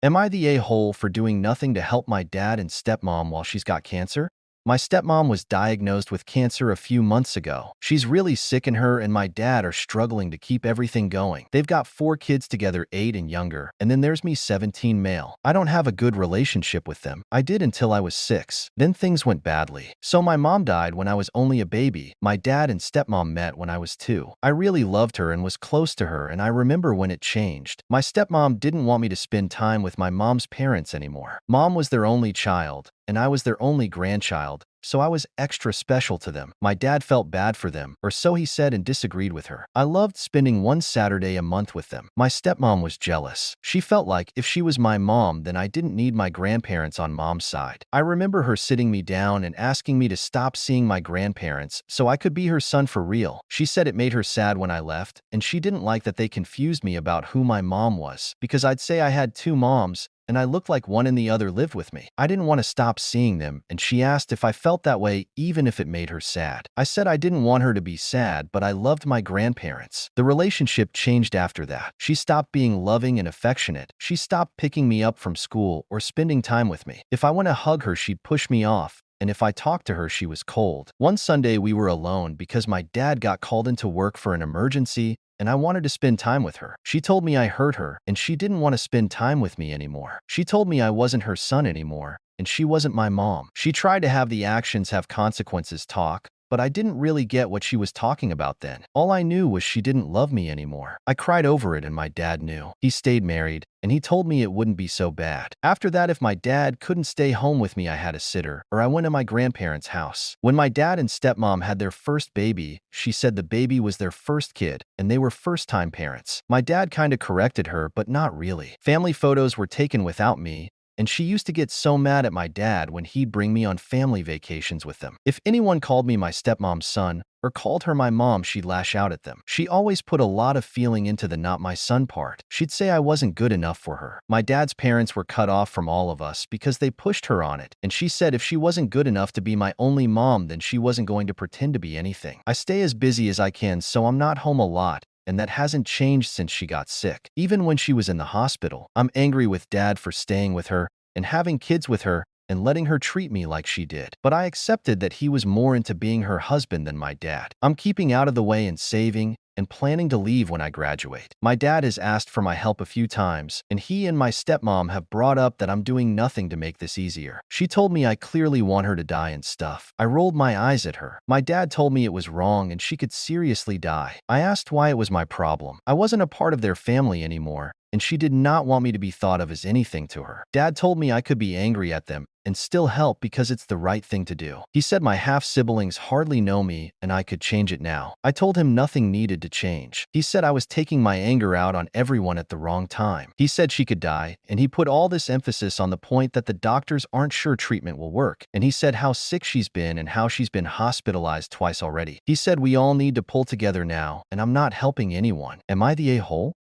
Am I the a-hole for doing nothing to help my dad and stepmom while she's got cancer? My stepmom was diagnosed with cancer a few months ago. She's really sick and her and my dad are struggling to keep everything going. They've got 4 kids together, 8 and younger, and then there's me, 17 male. I don't have a good relationship with them. I did until I was 6. Then things went badly. So my mom died when I was only a baby. My dad and stepmom met when I was 2. I really loved her and was close to her, and I remember when it changed. My stepmom didn't want me to spend time with my mom's parents anymore. Mom was their only child, and I was their only grandchild, so I was extra special to them. My dad felt bad for them, or so he said, and disagreed with her. I loved spending one Saturday a month with them. My stepmom was jealous. She felt like if she was my mom, then I didn't need my grandparents on mom's side. I remember her sitting me down and asking me to stop seeing my grandparents so I could be her son for real. She said it made her sad when I left, and she didn't like that they confused me about who my mom was, because I'd say I had 2 moms, and I looked like one and the other lived with me. I didn't want to stop seeing them, and she asked if I felt that way even if it made her sad. I said I didn't want her to be sad, but I loved my grandparents. The relationship changed after that. She stopped being loving and affectionate. She stopped picking me up from school or spending time with me. If I went to hug her, she'd push me off, and if I talked to her, she was cold. One Sunday, we were alone because my dad got called into work for an emergency, and I wanted to spend time with her. She told me I hurt her, and she didn't want to spend time with me anymore. She told me I wasn't her son anymore, and she wasn't my mom. She tried to have the actions have consequences talk, but I didn't really get what she was talking about then. All I knew was she didn't love me anymore. I cried over it, and my dad knew. He stayed married, and he told me it wouldn't be so bad. After that, if my dad couldn't stay home with me, I had a sitter, or I went to my grandparents' house. When my dad and stepmom had their first baby, she said the baby was their first kid, and they were first-time parents. My dad kinda corrected her, but not really. Family photos were taken without me, and she used to get so mad at my dad when he'd bring me on family vacations with them. If anyone called me my stepmom's son or called her my mom, she'd lash out at them. She always put a lot of feeling into the not my son part. She'd say I wasn't good enough for her. My dad's parents were cut off from all of us because they pushed her on it, and she said if she wasn't good enough to be my only mom, then she wasn't going to pretend to be anything. I stay as busy as I can, so I'm not home a lot, and that hasn't changed since she got sick. Even when she was in the hospital, I'm angry with dad for staying with her and having kids with her and letting her treat me like she did. But I accepted that he was more into being her husband than my dad. I'm keeping out of the way and saving and planning to leave when I graduate. My dad has asked for my help a few times, and he and my stepmom have brought up that I'm doing nothing to make this easier. She told me I clearly want her to die and stuff. I rolled my eyes at her. My dad told me it was wrong and she could seriously die. I asked why it was my problem. I wasn't a part of their family anymore, and she did not want me to be thought of as anything to her. Dad told me I could be angry at them and still help because it's the right thing to do. He said my half-siblings hardly know me and I could change it now. I told him nothing needed to change. He said I was taking my anger out on everyone at the wrong time. He said she could die, and he put all this emphasis on the point that the doctors aren't sure treatment will work. And he said how sick she's been and how she's been hospitalized twice already. He said we all need to pull together now, and I'm not helping anyone. Am I the a-hole?